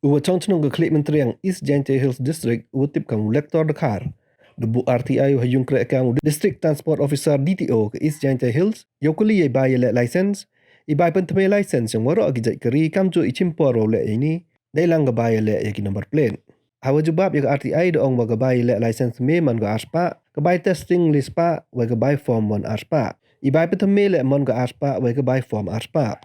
Uwachongchnong ga Klik Menteriang East Jaintia Hills District utip kang lektor dekar. Debu RTI hayung kre kang District Transport Officer DTO ke East Jaintia Hills yokuli ye bai le license ibai pentme license yang waro agi jai keri kamju ichimporo le ini dailang ga bai le yaki number plate. Hawa jubab ya RTI de ong wa ga bai le license me man ga aspa ga bai testing list pa wa ga bai form mon aspa. Ibai pentme le mon ga aspa wa ga bai form aspa.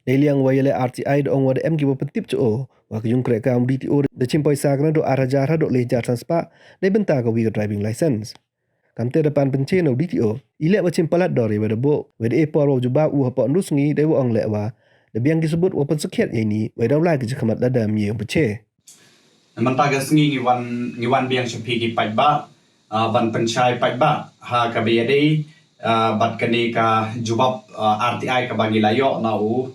Dailang wa le RTI de ong wa de em gi wa pentip cho Wak yung krek kam DTO de chimpoi sakna do arajar do lejar transpa de benta ka wiga driving license. Kamte depan penceno DTO ile wa chimpalat dori wa debo wa de epor wa juba u hapa nusngi de wa ong le wa de biang disebut wa pen sekhet ini wa daw la ki khamat dada mi yang peche. Man taga sngi ngiwan biang shapi ki pai ba ban penchai pai ba ha ka be de bat kani ka jubab RTI ka bangi layo na u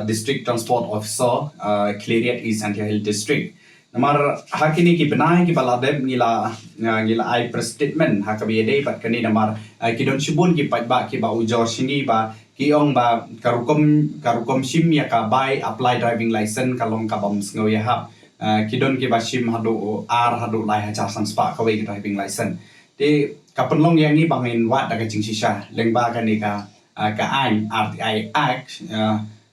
District Transport Officer Cleriat East Jaintia Hills District. Namar hakini ki benai ki baladem ngila ai press statement hakabiade pat kani namar ki don shibun ki pat ki ba ujor sini ba ki ong ba karukom sim ya ka bai apply driving license kalong ka bam sngo ya hap ki don ki ba sim hadu hadu lai hajar san spa ka wei driving license te kapenlong yang ni bangin wat daga jing sisa lengba kani ka ai RTI Act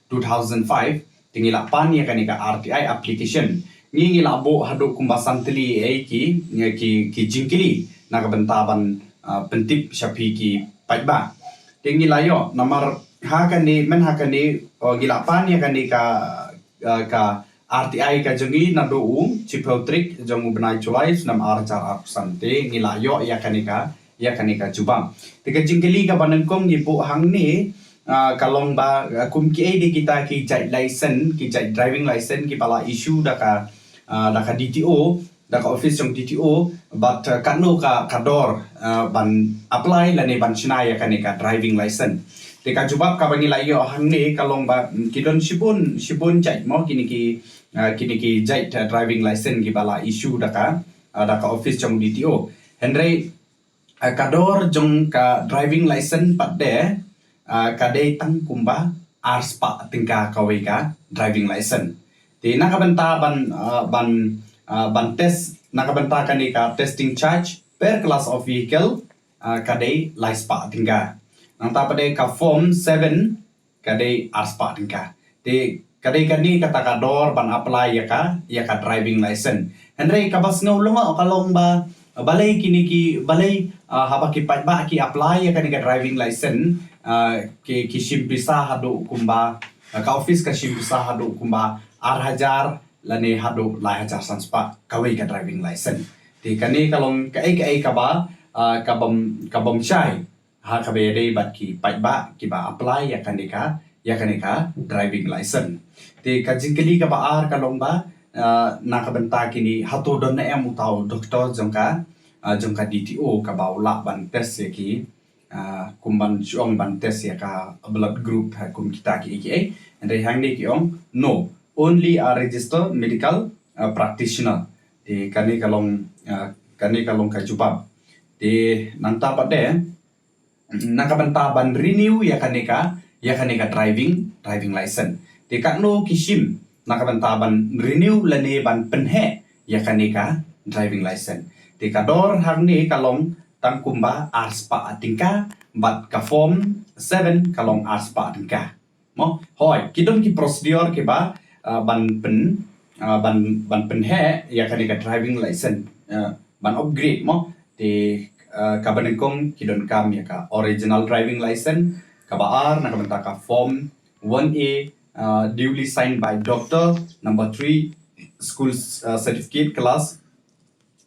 2005 tingila pan ya kanika RTI application ngila bo hadu kumbasan teli ki jingkili nakabentaban pentip shapi ki paitba tingila yo namar hakani gila pan ya kanika ka RTI ka jongi na do chipautrik jongu benai chulai nam arjar sante ngila yo ya kanika jubang tika jingkili ka banengkong ni bo hang ni kalong ba kum ki di kita ki jai license ki jai driving license ki pala issue daka DTO daka office yang DTO but kanu ka kador ban apply lane ban chinaya kanika driving license tika jubab ka bangi layo hangne kalong ba kidon shibun jai mo kini ki jai driving license ki pala issue daka office yang DTO henry kador jong ka driving license pat de kadai tang kumba arspa tingka kawika driving license ti nakabenta ban test nakabenta kanika testing charge per class of vehicle kadai laispa tingka nang tapade ka form 7 kadai arspa tingka ti kadai kani kata kador ban apply ya ka driving license henry kabas ngulunga kalong ba balai balai haba ki ba ki apply ya kanika driving license ki shimpisa hadu kumba ka office ka shimpisa hadu kumba arhajar lane hadu lai hajar sanspa kawai ka driving license ti kani kalong ka ba kabam chai ha ka be dei bat ki ba apply ya kanika driving license ti ka jingkeli ka ba ar kalong ba nakabenta kini hatu don na em utau doktor jongka DTO ka baula ban test ya ki kumban chuang ban test ya ka blood group ha kum kita ki and they hang ki ong no only a registered medical practitioner di kani kalong ka jubab di nanta pade nakabenta ban renew ya kanika driving license di kakno kishim nakabenta ban renew lane ban penhe ya kanika driving license di kador hangni kalong tangkumba arspa atingka bat ka form 7 kalong arspa atingka mo hoy kidon ki procedure ke ba ban pen he ya kanika driving license ban upgrade mo di kabanengkong kidon kam ya ka original driving license ka baar nakabenta ka form 1A duly signed by doctor number 3 school certificate class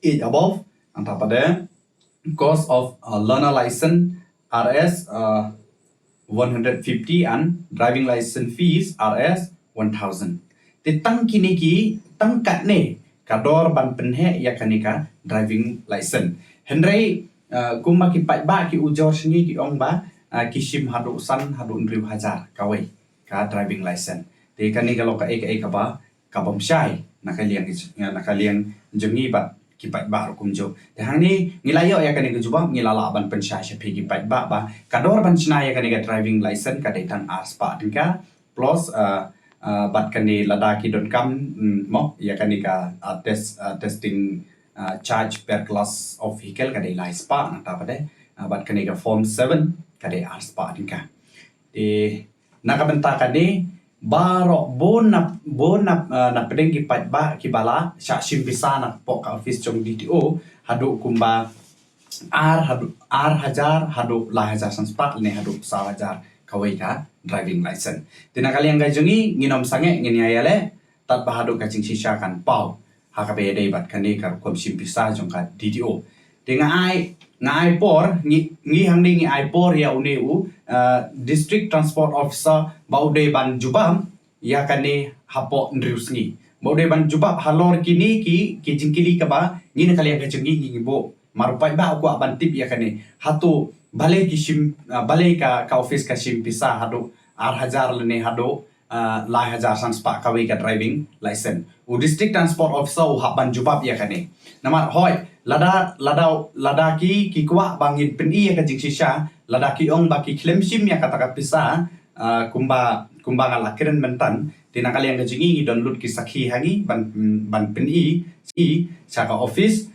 8 above antapada cost of learner license RS 150 and driving license fees RS 1000. Titang kini ki tangkat ne kador ban penhe ya kanika driving license. Henry kumba ki ba ki ujor sini ki ong ba kishim hadu san hadu ndriu hajar kawai ka driving license. Ti kanika lo ka ba kabam syai nakaliang jengi ba kipat ba kumjo te hangni ngilayo ya kanika juba ngilala ban pensya shapi kipat ba kador ban china ya kanika driving license ka daitan arspa tingka plus bat kani lada ki don kam mo ya kani ka testing charge per class of vehicle kadai lai spa na ta pade bat kani ka form 7 kadai ar spa din ka di nakabenta kani baro bonap na pedeng ki pat ba ki bala sya simpisa na po ka office chong DTO hadu kumba ar hajar hadu la hajar sanspa ne hadu sa hajar kawai ka driving license tinakali yang gajungi nginom sange ngini ayale tat bahadu ka sisya kan pau hakabe dei bat kani ka kom simpisa jong ka DTO tinga ngai por ngi hang ni ngai por ya uneu district transport officer baude ban jubam ya kani hapo ndrius ngi baude ban jubab halor kini ki jingkili ka ba ngini kali ka jengi ngi bo marupai ba ko ban tip ya kani hatu balai ki sim balai ka office ka sim pisa hadu ar hajar lene hadu la hajar sanspa kawi ka driving license u district transport officer u haban jubab ya kani namar hoi lada ki kwa bangin peni ya ka jingsisha lada ki ong baki claim sim ya kata ka pisa kumba ngalakiran mentan tinakali yang kajingi download ki sakhi hangi ban peni si saka office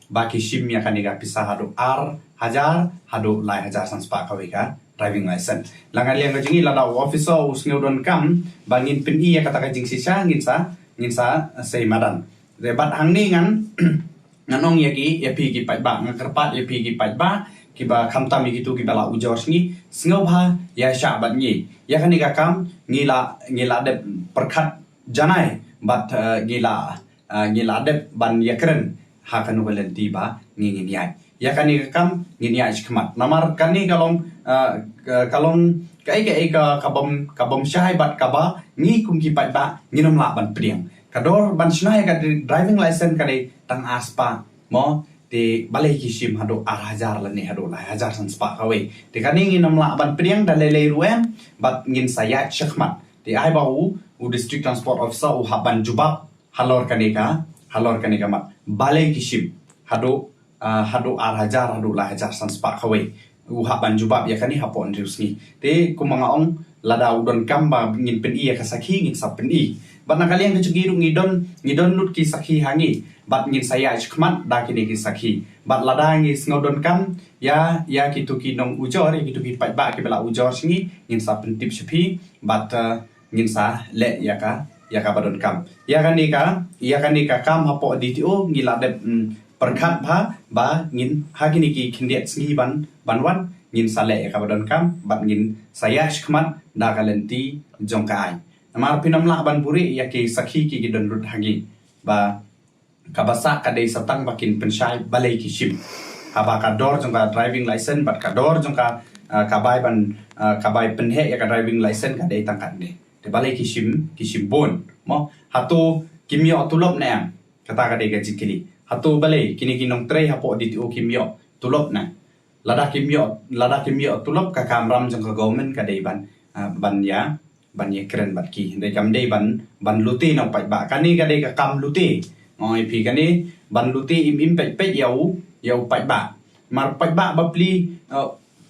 baki sim ya kaniga pisa hadu ar hajar hadu lai hajar sanspa kawi ka driving license langan yang kajingi lada officer usngeu don kam bangin peni ya kata ka jingsisha nginsa sei madan rebat hangni ngan nganong ya pi ki pat ba ngakerpat ya pi ki pat ba kiba kamtam gitu kiba la ujors ni sngau bha ya sha bat ni ya kani ka kam ngila de perkhat janai bat ngila de ban ya keren ha kan walen ti ba ngi ni ai ya kani ka kam ngi ai khmat namar kani kalong kai ka kabom shai bat kaba ngi kum ki pat ba nginom la ban priang kador ban snai ka driving license kani tang aspa mo di balai kisim hadu ar hajar lani hadu la hajar sanspa kawe di kani nginam la ban priang dalele ruem bat ngin saya syakmat di ai bau u district transport officer u haban jubab halor kani ka mat balai kisim hadu ar hajar hadu la hajar sanspa kawe u haban jubab ya kani hapon riusni di kumanga ong lada udon kamba ngin pen iya kasaki ngin sap pen i bat nakali yang kecugiru ngidon nut ki sakhi hangi bat ngin saya ikhmat da kini ki sakhi bat lada ngi sngodon kam ya kitu ki nong ujor ya kitu ki pat ba ki bela ujor singi ngin sa pentip sepi bat ngin sa le ya ka badon kam ya kan ni ka kam hapo DTO ngila de perkhat ba ngin ha kini ki khindiat singi banwan ngin sa le ya ka badon kam bat ngin saya ikhmat da kalenti jongkai namar pinamla ban puri ya ki sakhi ki don rut hangi ba kabasa kadai satang bakin pensyai balai kisim haba kador jongka driving license bat kador jongka kabai penhe ya ka driving license kadai tangkat de balai kisim bon mo hatu kimyo tulop na kata kadai gaji kili hatu balai kini kinong tray hapo DTO kimyo tulop na lada kimyo tulop ka kamram jongka government kadai ban ya keren bat ki dei kam dei ban luti nang pai ba kani ka dei ka kam luti ngoi pi kani ban luti im pet yau pai ba mar pai ba pli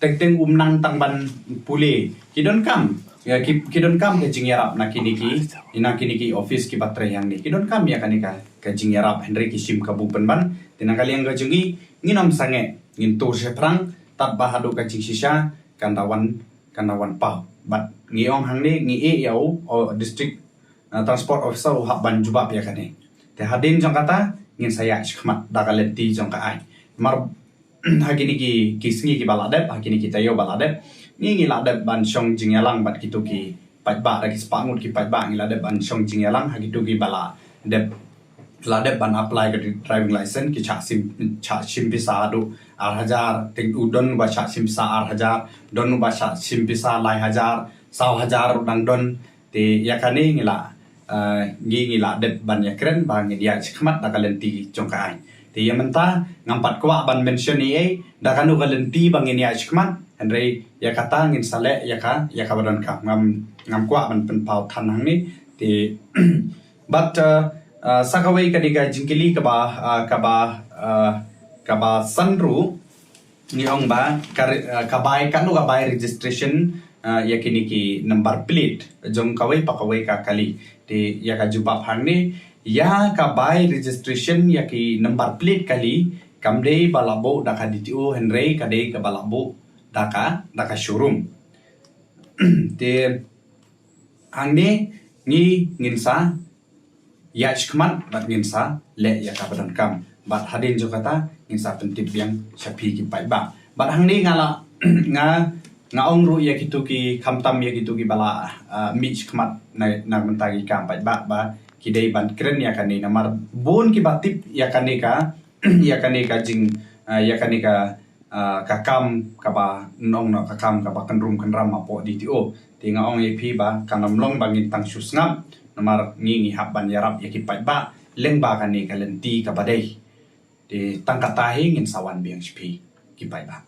teng nang tang ban puli kidon kam ke jingyarap na kini ki office ki batre yang ni kidon kam ya kani ka jingyarap Henry ki sim kabupen ban tinakali yang ga jungi nginom sange ngin tur se prang tat bahadu ka jingsisa kandawan pau bat ngiong hang ni ngi yau district transport officer hak ban jubab ya kani te hadin jong kata ngin saya khmat da kalenti jong ka ai mar hagini ki singi ki baladep hagini ki tayo baladep ngi ladep ban shong jingyalang bat kitu ki patba da ki spangut ki patba ngi ladep ban shong jingyalang hagitu ki bala dep ladep ban apply ke driving license ki cha sim bisa adu ar hajar ting udon ba cha sim sa ar hajar don ba cha sim bisa lai hajar saw hajar dang don te yakani ngila dep ban ya keren ba ngi dia khmat da kalenti jongkai te yamenta ngampat kwa ban mention ni da kanu kalenti bang ngi dia khmat Henry ya kata ngin sale ya ka badon ka ngam kwa ban pen pau than hang ni te but sakawai kadiga jingkili kaba sanru ni ong ba kabai kanu kabai registration yakini ki number plate jong kawai pakawai ka kali ti ya ka jubab hang ni ya ka by registration ya ki number plate kali kamdei balabo daka DTO henrei kadei ka balabo daka showroom ti hang ni nginsa ya chkman bat nginsa le ya ka badan kam bat hadin jo kata nginsa pentip yang syapi ki pai ba bat hang ni ngala nga ong ru ya kitu ki khamtam ya kitu ki bala mich khmat na mentagi kam pai ba kidei ban kren ya kani namar bon ki batip ya kani ka ya kani ka jing ya kani ka kakam ka ba nong na kakam ka ba kanrum kanram apo DTO ti nga ong ep ba kanam long bangin tang susngap namar ngi hab ban yarap ya ki pai ba leng ba kani ka lenti ka badai ti tangkatahi ngin sawan biang spi ki pai ba